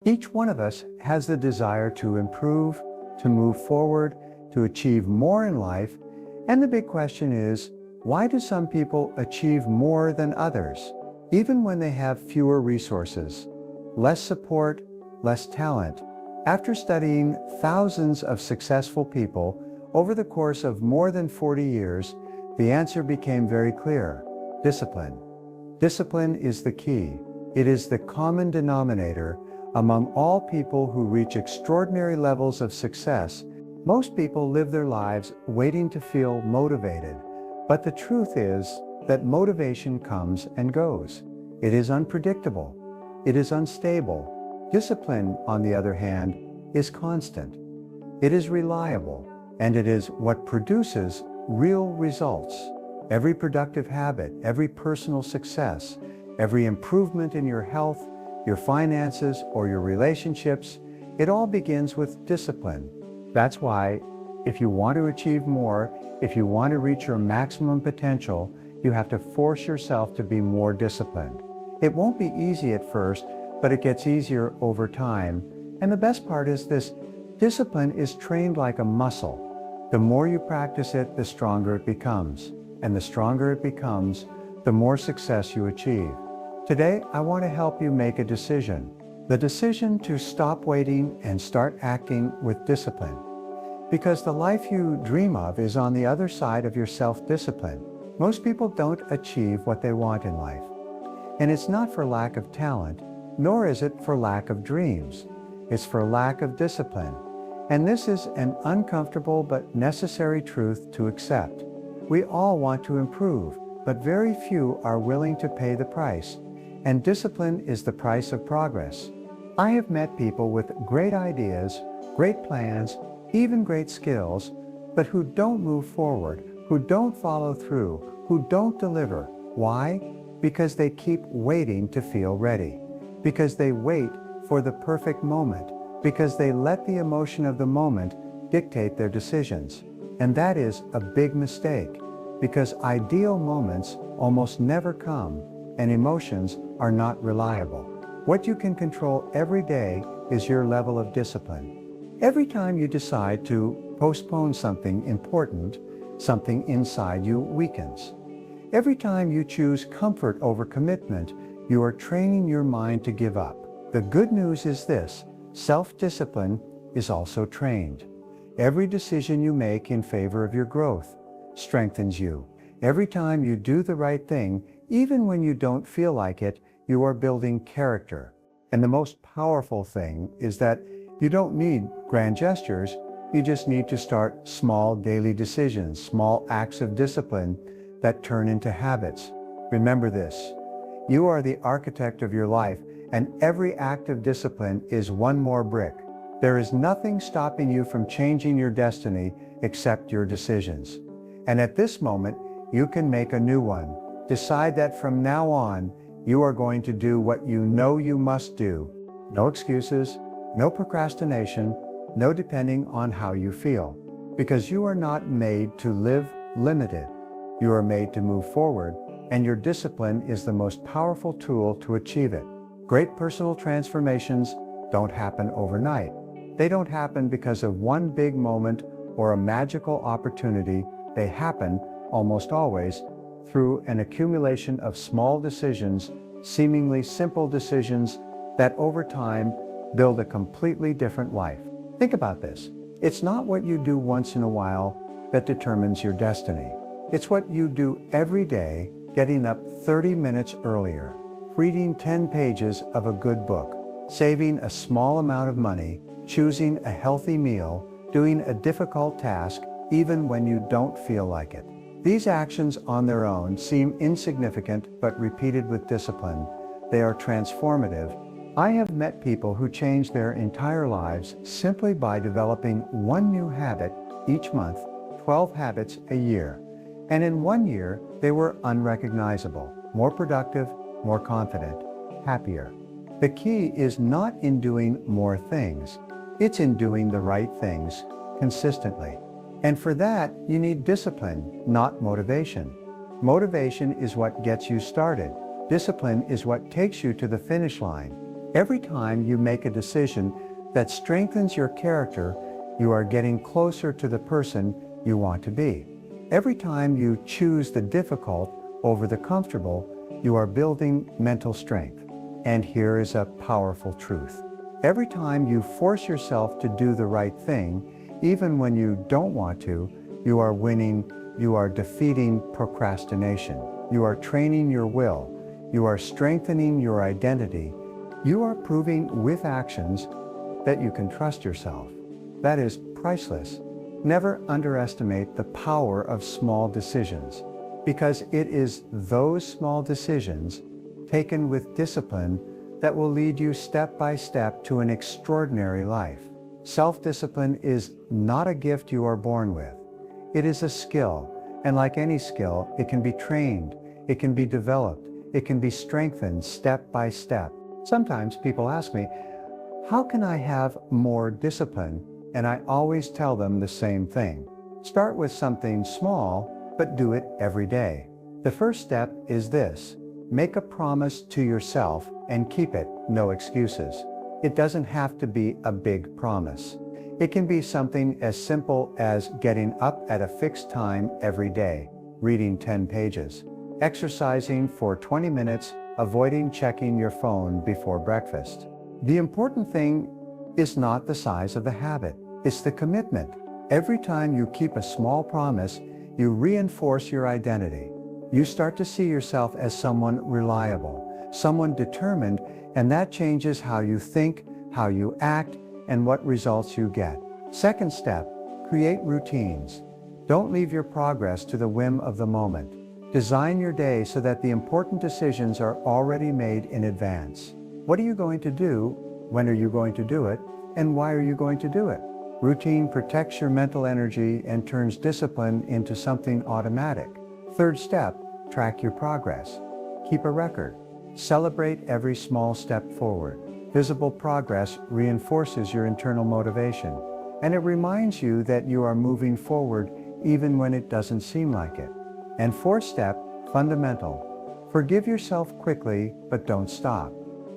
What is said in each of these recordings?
Each one of us has the desire to improve, to move forward, to achieve more in life. And the big question is, why do some people achieve more than others, even when they have fewer resources, less support, less talent? After studying thousands of successful people over the course of more than 40 years, the answer became very clear: discipline. Discipline is the key. It is the common denominator among all people who reach extraordinary levels of success. Most people live their lives waiting to feel motivated, but the truth is that motivation comes and goes. It is unpredictable. It is unstable. Discipline, on the other hand, is constant. It is reliable, and it is what produces real results. Every productive habit, every personal success, every improvement in your health, your finances, or your relationships, it all begins with discipline. That's why, if you want to achieve more, if you want to reach your maximum potential, you have to force yourself to be more disciplined. It won't be easy at first, but it gets easier over time. And the best part is this: discipline is trained like a muscle. The more you practice it, the stronger it becomes. And the stronger it becomes, the more success you achieve. Today, I want to help you make a decision. The decision to stop waiting and start acting with discipline. Because the life you dream of is on the other side of your self-discipline. Most people don't achieve what they want in life. And it's not for lack of talent, nor is it for lack of dreams. It's for lack of discipline. And this is an uncomfortable but necessary truth to accept. We all want to improve, but very few are willing to pay the price. And discipline is the price of progress. I have met people with great ideas, great plans, even great skills, but who don't move forward, who don't follow through, who don't deliver. Why? Because they keep waiting to feel ready. Because they wait for the perfect moment. Because they let the emotion of the moment dictate their decisions. And that is a big mistake, because ideal moments almost never come, and emotions are not reliable. What you can control every day is your level of discipline. Every time you decide to postpone something important, something inside you weakens. Every time you choose comfort over commitment, you are training your mind to give up. The good news is this: self-discipline is also trained. Every decision you make in favor of your growth strengthens you. Every time you do the right thing, even when you don't feel like it, you are building character. And the most powerful thing is that you don't need grand gestures. You just need to start small daily decisions, small acts of discipline that turn into habits. Remember this: you are the architect of your life, and every act of discipline is one more brick. There is nothing stopping you from changing your destiny except your decisions. And at this moment, you can make a new one. Decide that from now on, you are going to do what you know you must do. No excuses, no procrastination, no depending on how you feel. Because you are not made to live limited. You are made to move forward, and your discipline is the most powerful tool to achieve it. Great personal transformations don't happen overnight. They don't happen because of one big moment or a magical opportunity. They happen almost always through an accumulation of small decisions, seemingly simple decisions that over time build a completely different life. Think about this. It's not what you do once in a while that determines your destiny. It's what you do every day, getting up 30 minutes earlier, reading 10 pages of a good book, saving a small amount of money, choosing a healthy meal, doing a difficult task even when you don't feel like it. These actions on their own seem insignificant, but repeated with discipline, they are transformative. I have met people who change their entire lives simply by developing one new habit each month, 12 habits a year. And in 1 year, they were unrecognizable, more productive, more confident, happier. The key is not in doing more things. It's in doing the right things consistently. And for that, you need discipline, not motivation. Motivation is what gets you started. Discipline is what takes you to the finish line. Every time you make a decision that strengthens your character, you are getting closer to the person you want to be. Every time you choose the difficult over the comfortable, you are building mental strength. And here is a powerful truth. Every time you force yourself to do the right thing, even when you don't want to, you are winning, you are defeating procrastination. You are training your will. You are strengthening your identity. You are proving with actions that you can trust yourself. That is priceless. Never underestimate the power of small decisions, because it is those small decisions taken with discipline that will lead you step by step to an extraordinary life. Self-discipline is not a gift you are born with. It is a skill, and like any skill, it can be trained, it can be developed, it can be strengthened step by step. Sometimes people ask me, how can I have more discipline? And I always tell them the same thing. Start with something small, but do it every day. The first step is this: make a promise to yourself and keep it, no excuses. It doesn't have to be a big promise. It can be something as simple as getting up at a fixed time every day, reading 10 pages, exercising for 20 minutes, avoiding checking your phone before breakfast. The important thing is not the size of the habit, it's the commitment. Every time you keep a small promise, you reinforce your identity. You start to see yourself as someone reliable, someone determined, and that changes how you think, how you act, and what results you get. Second step, create routines. Don't leave your progress to the whim of the moment. Design your day so that the important decisions are already made in advance. What are you going to do? When are you going to do it? And why are you going to do it? Routine protects your mental energy and turns discipline into something automatic. Third step, track your progress. Keep a record. Celebrate every small step forward. Visible progress reinforces your internal motivation, and it reminds you that you are moving forward even when it doesn't seem like it. And fourth step, fundamental. Forgive yourself quickly, but don't stop.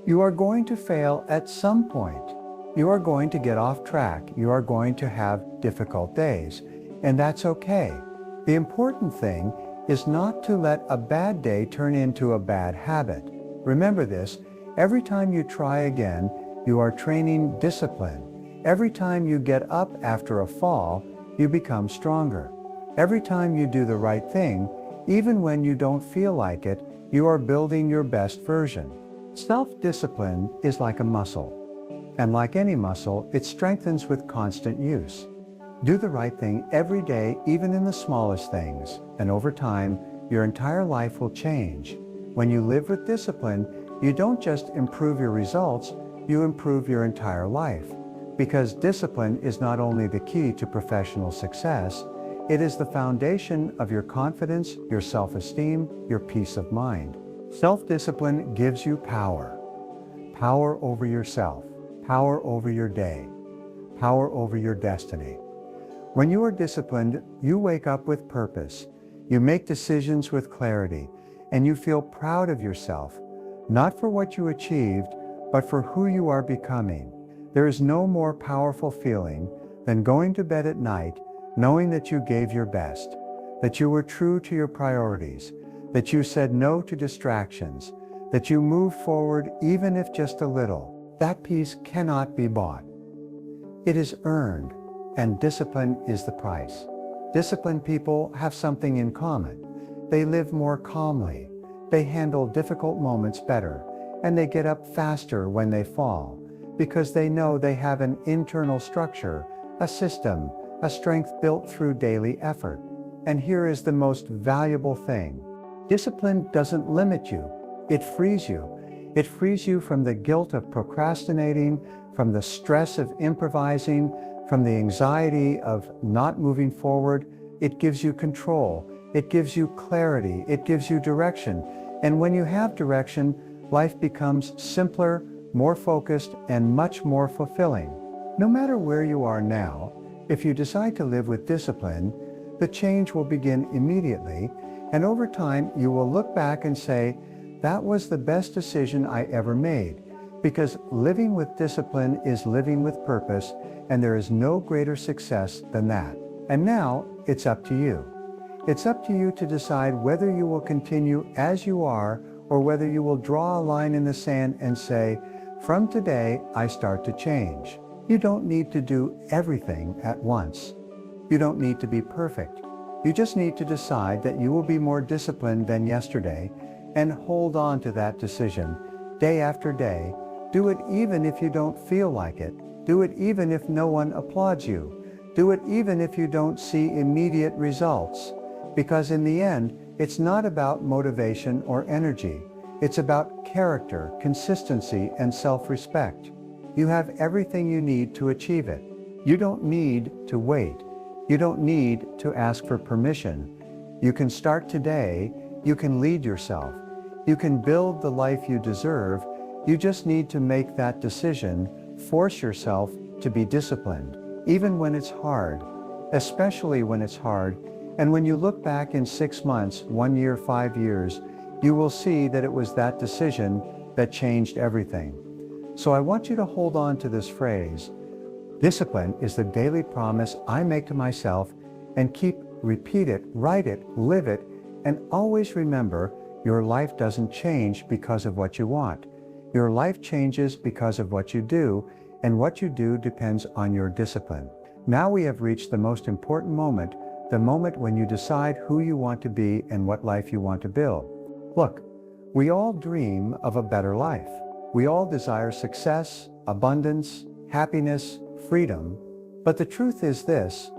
You are going to fail at some point. You are going to get off track. You are going to have difficult days, and that's okay. The important thing is not to let a bad day turn into a bad habit. Remember this, every time you try again, you are training discipline. Every time you get up after a fall, you become stronger. Every time you do the right thing, even when you don't feel like it, you are building your best version. Self-discipline is like a muscle. And like any muscle, it strengthens with constant use. Do the right thing every day, even in the smallest things, and over time, your entire life will change. When you live with discipline, you don't just improve your results, you improve your entire life. Because discipline is not only the key to professional success, it is the foundation of your confidence, your self-esteem, your peace of mind. Self-discipline gives you power. Power over yourself, power over your day, power over your destiny. When you are disciplined, you wake up with purpose. You make decisions with clarity, and you feel proud of yourself, not for what you achieved, but for who you are becoming. There is no more powerful feeling than going to bed at night knowing that you gave your best, that you were true to your priorities, that you said no to distractions, that you moved forward even if just a little. That peace cannot be bought. It is earned, and discipline is the price. Disciplined people have something in common. They live more calmly, they handle difficult moments better, and they get up faster when they fall, because they know they have an internal structure, a system, a strength built through daily effort. And here is the most valuable thing. Discipline doesn't limit you, it frees you. It frees you from the guilt of procrastinating, from the stress of improvising, from the anxiety of not moving forward. It gives you control, it gives you clarity, it gives you direction. And when you have direction, life becomes simpler, more focused, and much more fulfilling. No matter where you are now, if you decide to live with discipline, the change will begin immediately, and over time you will look back and say, that was the best decision I ever made, Because living with discipline is living with purpose, and there is no greater success than that. And now, it's up to you. It's up to you to decide whether you will continue as you are or whether you will draw a line in the sand and say, from today, I start to change. You don't need to do everything at once. You don't need to be perfect. You just need to decide that you will be more disciplined than yesterday and hold on to that decision day after day. Do it even if you don't feel like it. Do it even if no one applauds you. Do it even if you don't see immediate results. Because in the end, it's not about motivation or energy. It's about character, consistency, and self-respect. You have everything you need to achieve it. You don't need to wait. You don't need to ask for permission. You can start today. You can lead yourself. You can build the life you deserve. You just need to make that decision. Force yourself to be disciplined, even when it's hard, especially when it's hard. And when you look back in 6 months, 1 year, 5 years, you will see that it was that decision that changed everything. So I want you to hold on to this phrase. Discipline is the daily promise I make to myself, and repeat it, write it, live it, and always remember, your life doesn't change because of what you want. Your life changes because of what you do, and what you do depends on your discipline. Now we have reached the most important moment, the moment when you decide who you want to be and what life you want to build. Look, we all dream of a better life. We all desire success, abundance, happiness, freedom. But the truth is this: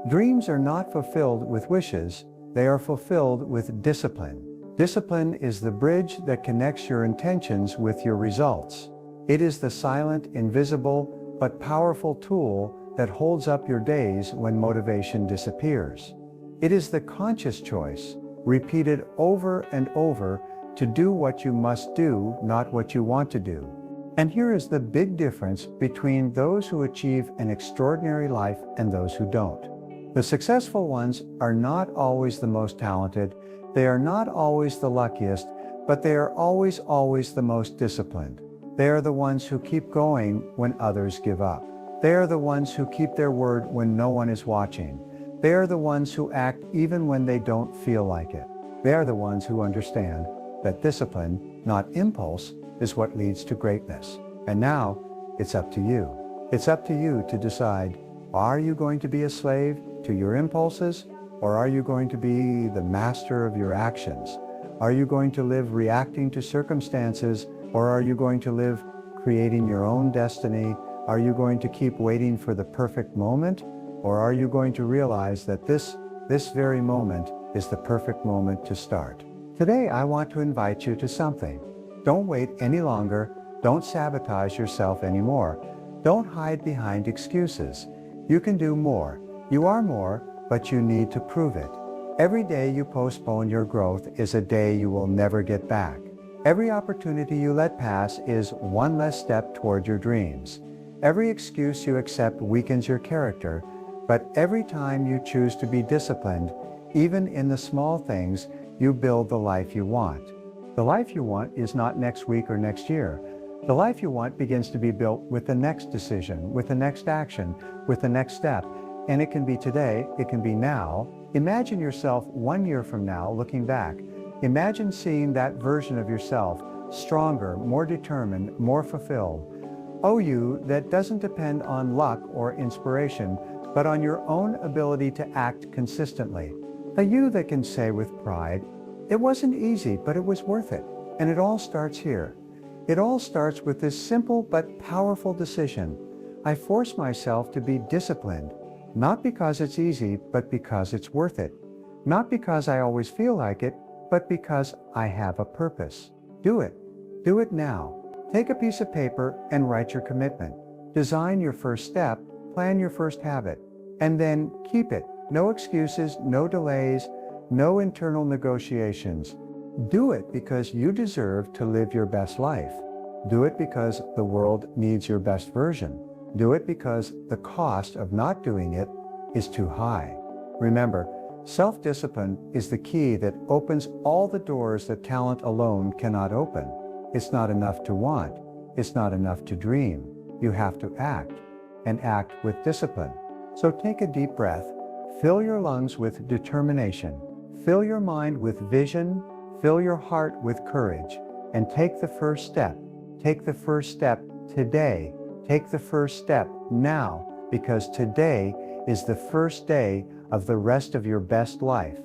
dreams are not fulfilled with wishes, they are fulfilled with discipline. Discipline is the bridge that connects your intentions with your results. It is the silent, invisible, but powerful tool that holds up your days when motivation disappears. It is the conscious choice, repeated over and over, to do what you must do, not what you want to do. And here is the big difference between those who achieve an extraordinary life and those who don't. The successful ones are not always the most talented, they are not always the luckiest, but they are always the most disciplined. They are the ones who keep going when others give up. They are the ones who keep their word when no one is watching. They are the ones who act even when they don't feel like it. They are the ones who understand that discipline, not impulse, is what leads to greatness. And now, it's up to you. It's up to you to decide, are you going to be a slave to your impulses, or are you going to be the master of your actions? Are you going to live reacting to circumstances, or are you going to live creating your own destiny? Are you going to keep waiting for the perfect moment, or are you going to realize that this very moment is the perfect moment to start? Today, I want to invite you to something. Don't wait any longer. Don't sabotage yourself anymore. Don't hide behind excuses. You can do more. You are more, but you need to prove it. Every day you postpone your growth is a day you will never get back. Every opportunity you let pass is one less step toward your dreams. Every excuse you accept weakens your character, but every time you choose to be disciplined, even in the small things, you build the life you want. The life you want is not next week or next year. The life you want begins to be built with the next decision, with the next action, with the next step. And it can be today, it can be now. Imagine yourself 1 year from now looking back. Imagine seeing that version of yourself, stronger, more determined, more fulfilled. Oh, you that doesn't depend on luck or inspiration, but on your own ability to act consistently. A you that can say with pride, it wasn't easy, but it was worth it. And it all starts here. It all starts with this simple but powerful decision. I force myself to be disciplined. Not because it's easy, but because it's worth it. Not because I always feel like it, but because I have a purpose. Do it. Do it now. Take a piece of paper and write your commitment. Design your first step, plan your first habit, and then keep it. No excuses, no delays, no internal negotiations. Do it because you deserve to live your best life. Do it because the world needs your best version. Do it because the cost of not doing it is too high. Remember, self-discipline is the key that opens all the doors that talent alone cannot open. It's not enough to want. It's not enough to dream. You have to act, and act with discipline. So take a deep breath, fill your lungs with determination, fill your mind with vision, fill your heart with courage, and take the first step. Take the first step today. Take the first step now, because today is the first day of the rest of your best life.